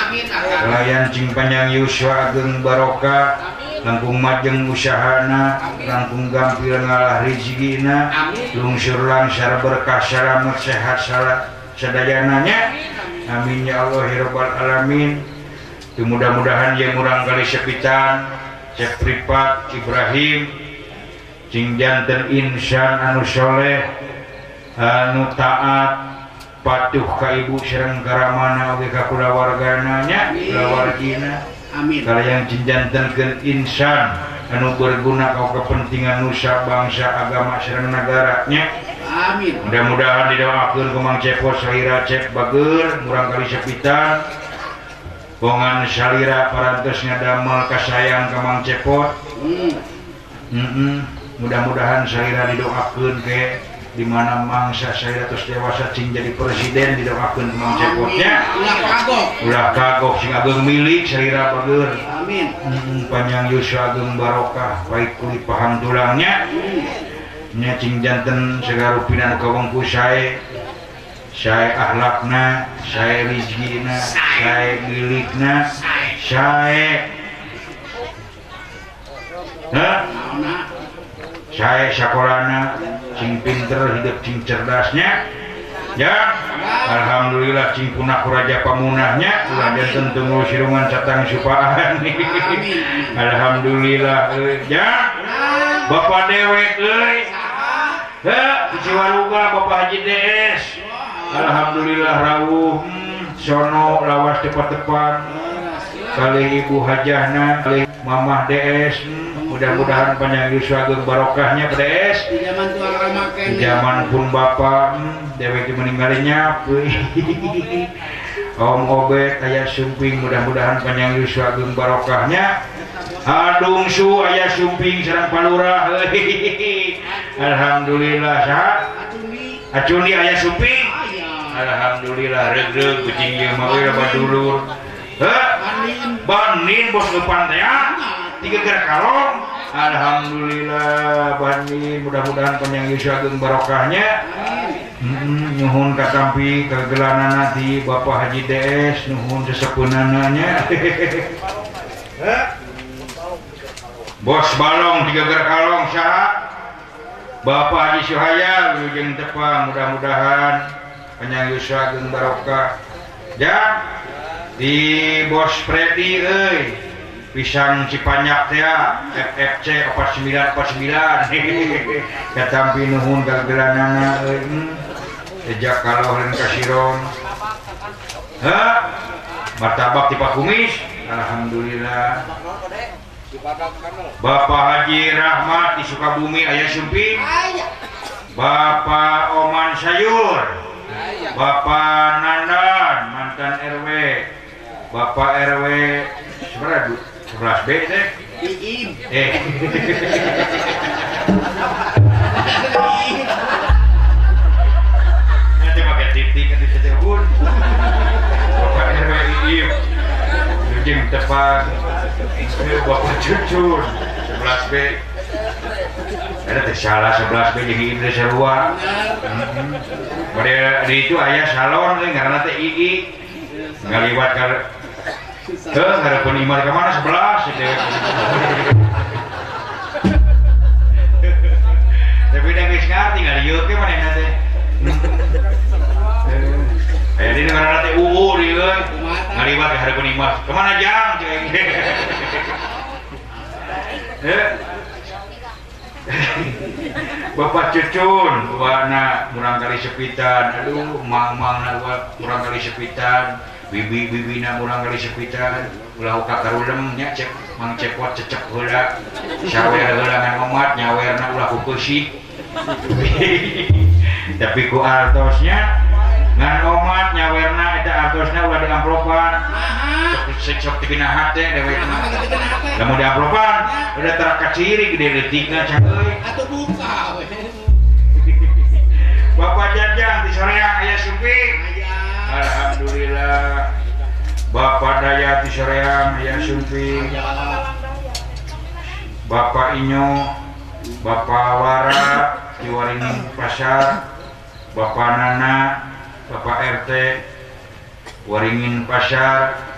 Layan cing panjang yuswa ageng barokah langkung majeng usahana, langkung gampil ngalah rezekina, lungsur langsar berkah salamet sehat sadayananya. Amin ya Allah ya rabbal alamin. Mudah-mudahan yang urang kali sepitan Cepripat Ibrahim cing janten insan anu soleh anu taat patuh ka ibu sareng karamana oge ka kulawargana nya kulawargina. Amin. Kalian jantenkeun insan anu berguna ka kepentingan nusa bangsa agama sareng negara nya. Amin. Mudah-mudahan didoakeun ku Mang Cepot salira cek bageur murang kali sepitan. Bongan salira parantos ngadamel kasayang ka Mang Cepot. Mudah-mudahan salira didoakeun ke di mana mangsa saya terus dewasa cing jadi presiden didoakeun Mang Cepotnya ulah kagok sing ageng milik salira bager amin panjang yuswa ageng barokah baik kulit paham tulangnya nya cing janten segarupinan kawengku sae akhlakna sae rizkina sae milikna sae saya sekolahna cing pinter hidup cing cerdasnya ya alhamdulillah cing punah raja pamunahnya ulah janten tunggu sirungan satang supaan alhamdulillah ya bapak dewek euy di Ciwaluga bapak Haji DS alhamdulillah rawuh sono lawas tepat-tepat kali ibu hajahna kali mamah DS mudah-mudahan panjang yuswa ageng barokahnya PS di zaman tuang ramaken di zaman pun bapak dewek meninggalnya Om Obet ayah sumping mudah-mudahan panjang yuswa ageng barokahnya adung su ayah sumping sareng palurah alhamdulillah saha acuni ayah sumping alhamdulillah regreg kucing ieu mah we badulur banin bos depan teh 3 gerak kalong alhamdulillah banin mudah-mudahan panjang yuswa ageng barokahnya nuhun katampi kegelanana di Bapak Haji DS nuhun sesepunananya bos balong 3 gerak kalong saha Bapak Haji Suhaya wilujeng tepang mudah-mudahan panjang yuswa ageng barokah ya di bos Freddy euy pisang Cipanyak teh FFC 4949 katampi nuhun gagelanana euy ejak kaloh len kasiron martabak di Pak Kumis alhamdulillah Bapak Haji Rahmat di Sukabumi aya sumping Bapak Oman Sayur Bapak Nandan mantan RW Bapak RW seberapa 11B teh nanti pakai titik ke telepon Bapak RW Iim Lujeng tepat Bapak Cucun 11B ada teh salah 11B jadi Iim teh sarua pada di itu ayah salon ngaranna teh II ngaliwat ka harapan imar kemana 11 tapi udah guys ngerti nggak liuk ke mana nanti kayak di negara nanti dia ngaliwat ke harapan imar kemana jang Bapak Cucun wana kurang kali sepitan aduh mang kurang kali sepitan bibi na kurang kali sepitan ulah uka karulem nya cek Mang Cepot cecek heula sawer heula ngan omat nyawerna ulah kukusik tapi ku artosnya ngan omat nyawerna eta artosna ulah diamplopan sok dipinahat teh dewe lamun diamplopan udah terakaciri gede letikna cang euy atuh buka we Bapak Jajang di Soreang aya sumping alhamdulillah Bapak Dayat di Soreang aya sumping Bapak Inyo Bapak Wara di Waringin Pasar Bapak Nana Bapak RT Waringin Pasar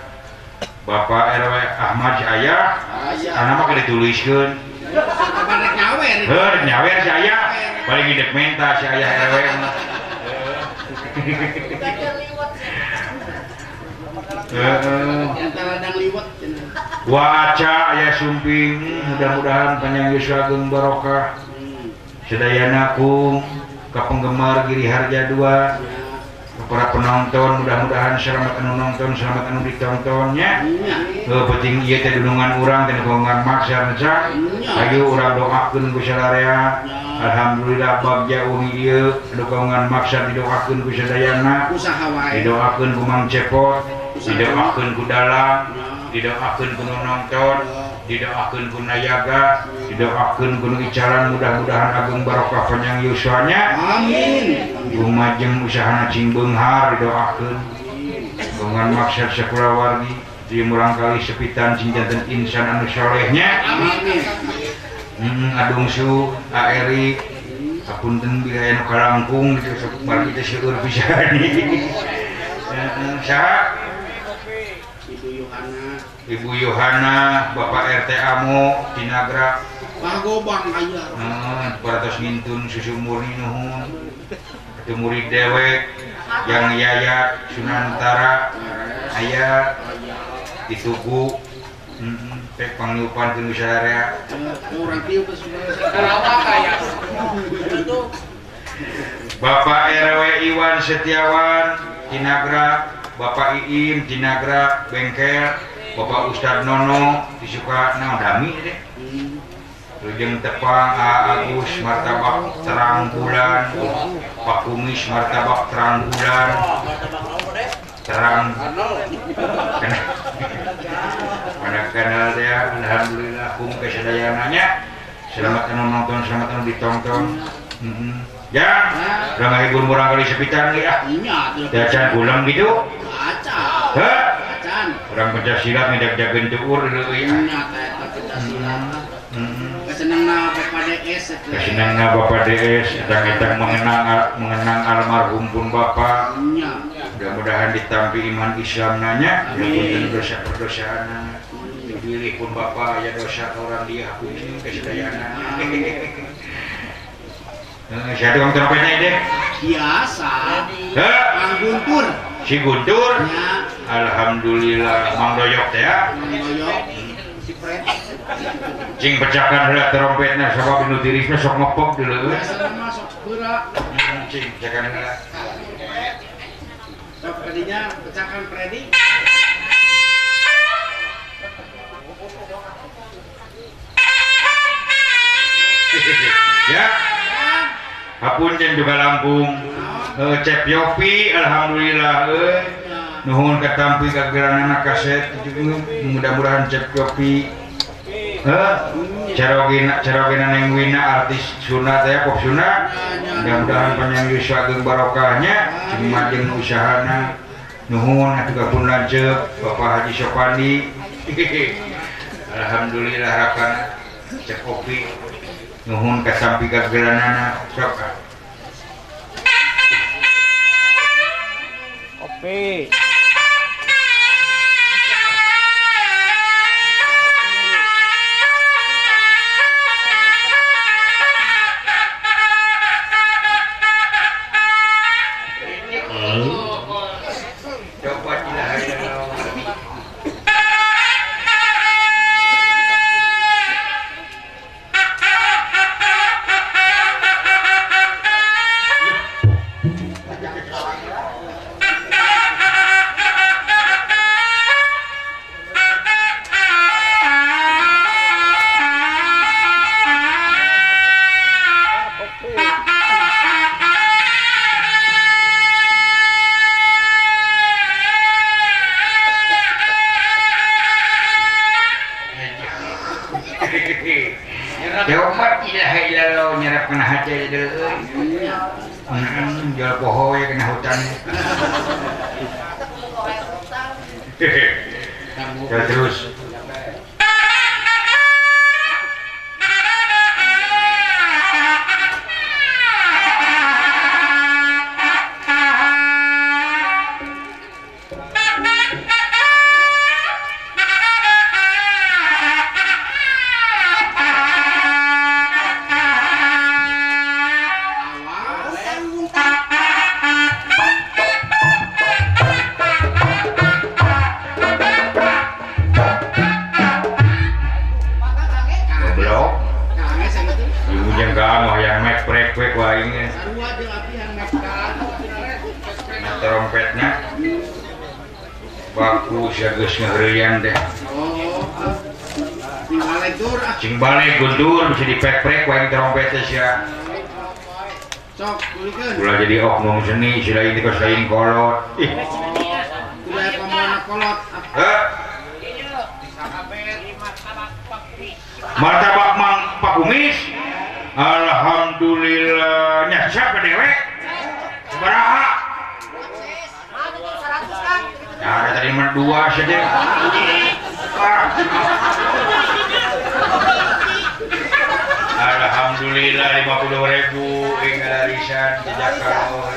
Bapak RW Ahmad aya karena mah dituliskeun nyawer si aya paling hidup menta si aya RW waca aya sumping mudah-mudahan panjang yuswa ageng barokah sedayana ku ka penggemar Giri Harja 2 para penonton mudah-mudahan selamat anu nonton selamat anu ditontonnya penting ieu teh dunungan urang teh golongan maksa cenah ayo urang doakeun ku salarea alhamdulillah bagja uni ieu golongan maksa didoakeun ku sadayana didoakeun ku Mang Cepot didoakeun ku Dalang didoakeun ku nonton didoakeun ku Nayaga, didoakeun ku Icaran, mudah-mudahan agung barokah panjang yuswanya. Amin. Lumajeng usahana cing beunghar didoakeun. Dengan maksud sakulawargi di murang kali sepitan cing janten insan anu solehnya. Amin. Adungsu Aeri sapunten bila anu kalangkung gitu bari teh seueur pisan. Saha? Ibu Yohana, Bapak RT Amo Tinagra. Pagobang aya. Paratos ngintun susu murni nuhun. Itu murid dewek yang Yayat Sunantara aya di Tugu. Teh panglupan teu sadaya. Urang kieu ke Sarawak aya. Bapak RW Iwan Setiawan Tinagra, Bapak Iim Tinagra Bengkel, Bapak Ustad Nono disuka naon dami deh. Lujeng tepang Agus martabak terang bulan, Pak Kumis martabak terang bulan, terang kanal dia. Alhamdulillah kum kesadayananya. Selamat nonton, selamat ditonton. Ya, udah ngahibur murang kali sepitan ya. Dacan pulang gitu. Dacan. Hah? Dacan. Orang Pancasila ngejak-jakin tuur dulu ya. Pancasila. Kesenangna Bapak DS. Kesenangna Bapak DS, edang-edang mengenang almarhum pun Bapak. Mudah-mudahan ditampi iman Islam nanya, punten dosa perdosaan. Dipilih pun Bapak ya dosa orang dia aku ini kesedayana. Siapa tukang trompetnya ini? Biasa. Mang Guntur. Si Guntur? Ya. Alhamdulillah. Mang Doyok teh ya? Mang Doyok. Si Fred. Cing pecahkan heula trompetna sabab nu tirisna sok ngepop dulu. Biasana mah sok beura. Cing pecahkan heula. Sok tadinya pecahkan Freddy. Ya. Hapunten juga Lampung. Cep Yopi alhamdulillah nuhun katampi kageranana kaset mudah-mudahan Cep Yopi carogina neng wina artis sunat ya pop sunat mudah-mudahan panjang yuswa jeung barokahnya cuma jeung usahana nuhun atuh pun lanceuk Bapak Haji Sopandi. Alhamdulillah rakana Cep Yopi nuhun katampi kageranana sok Oke. Jaumat ilaha illallah nyerap kena hati dulu. Jual poho ya kena hutan. Terus. Trompetnya bagus ya geus ngeureuyang teh. Cing balik guntur bisa dipek-pek wae trompetnya sia. Sok kulikeun. Ulah jadi oknum seni sila ini kos lain kolot. Ih. Udah pamana kolot. Heh. martabak Mang Pak Kumis. Alhamdulillah nya siapa dewek? Sabaraha? Nah, tadi mah 2 saja. Alhamdulillah 50.000 ing arisan jejak kalor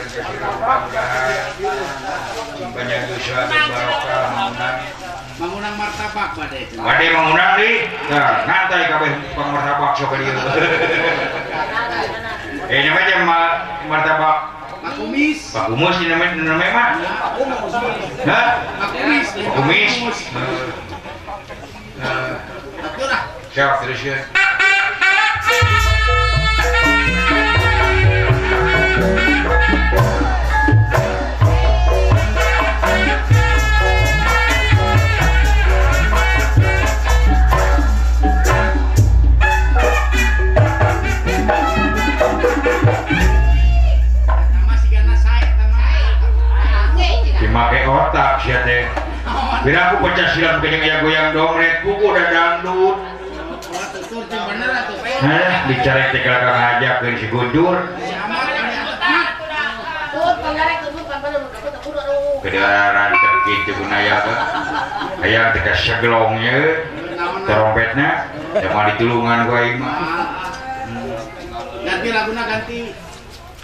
banyak dosa barokah Mangunang martabak bade. Bade mangunang di. Nah, ngantai kabeh pang martabak sok dieu. Namanya martabak Pak Kumis. Pak Kumis namanya mah. Hah? Pak Kumis. Pak Kumis. Atur ah. Siap terus ya. Make otak sia teh. Bila aku pecah silam kenyang aya goyang dongret kuku da dangdut. Tutur jeung bener atuh. Nah, bicara teh ka ngajakeun si Gundur. Kedaran teh kitu gunaya teh. Aya teh ka sagelongnya trompetna sama ditulungan gua ieu mah. Ganti laguna ganti.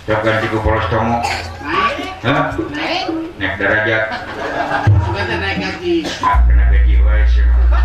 Sok ganti ku polos tomo. Naik. Hah? Naik. Naik derajat. Sudah naik gaji. Nah, kena gaji wae sih mah.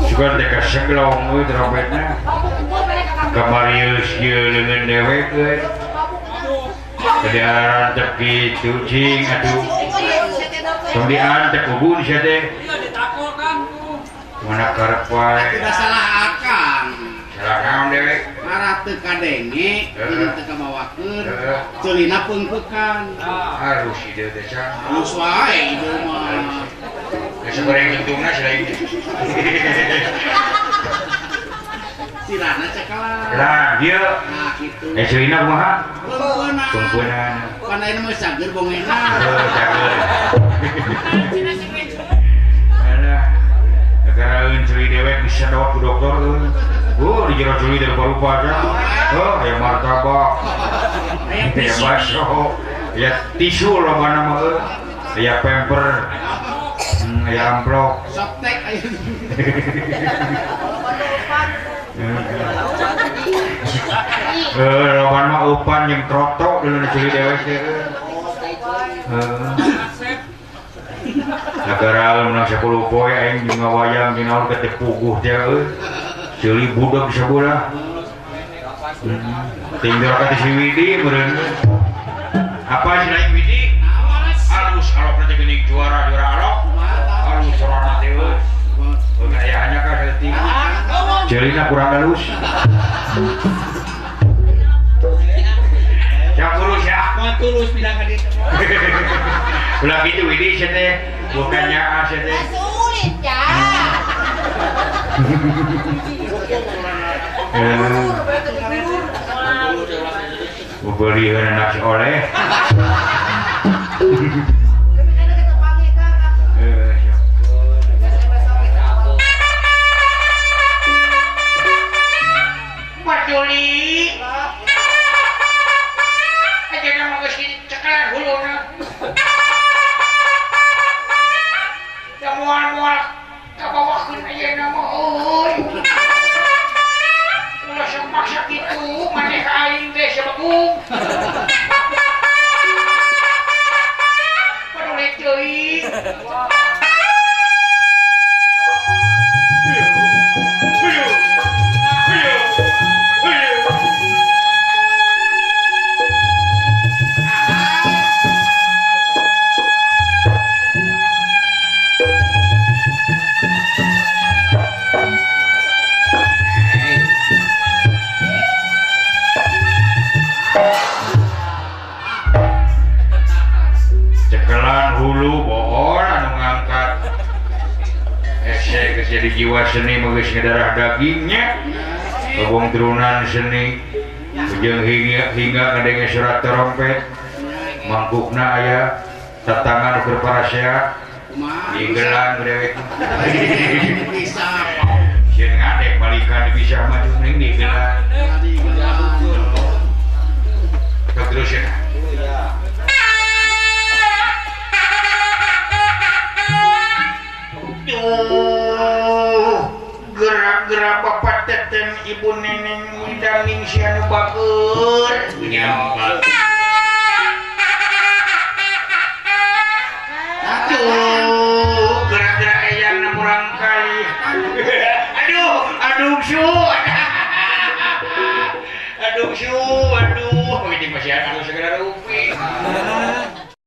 Sugan teh ka segelong euy trompetna. Kamarius ieu leungeun dewek euy. Kedaran teh kitu cing atuh. Kemudian teh kubun sia teh. Mana karep wae. Tidak salah akang. Salah naon dewek? Marah teu kadenge, jeung teu kabawakeun. Ceulina peungpeukan. Harus ide teh can. Halus wae ieu mah. Geus goreng gentungna selain. Sirana cekalan. Lah, dieu. Nah, kitu. Ceulina kumaha? Peungpeuna. Pungpeunana. Pandaina mah sager bongena. Cager. Alah. Negara ceuli dewek bisa dawat ku dokter euy. Oh, di jero ceuli teh rupa-rupa aja. Oh, aya martabak. Aya bakso. Aya tisu lobana mah euy. Aya pamper. Aya amplop. Soptek aya. Loban mah upan yang trotok dulu ceuli dewek teh. Negara menang 10 poe aing jeung ngawayang jeung naon teh puguh teh euy. Ceuli budak sabulah. Tinggal ka si Widi meureun. Apa sih lain Widi? Alus alok teh geuning juara alok. Alus sorana teh euy. Pengayaannya ka leutik. Ceulina kurang halus. Cak urus ya. Mau tulus pindah ka dieu. Ulah gitu Widi sia teh bukannya sia teh. Sulit ya. Beri anak oleh. Pak Juli. Padulek deui. Cekelan hulu bohong anu ngangkat esek jadi jiwa seni menggeus darah dagingnya hubung turunan seni ujung hingga ngadenge surat trompet mangkukna aya tatangan ukur parasya digelan dewek Bisa. sieun ngadek balikan bisa maju ning digelan terus ya. Gerak-gerak bapak teten ibu neneng widaning si anu bakur nyampak aduh gerak-gerak eyang namurang kali aduh su aduh su aduh ini masih aduh segera rupi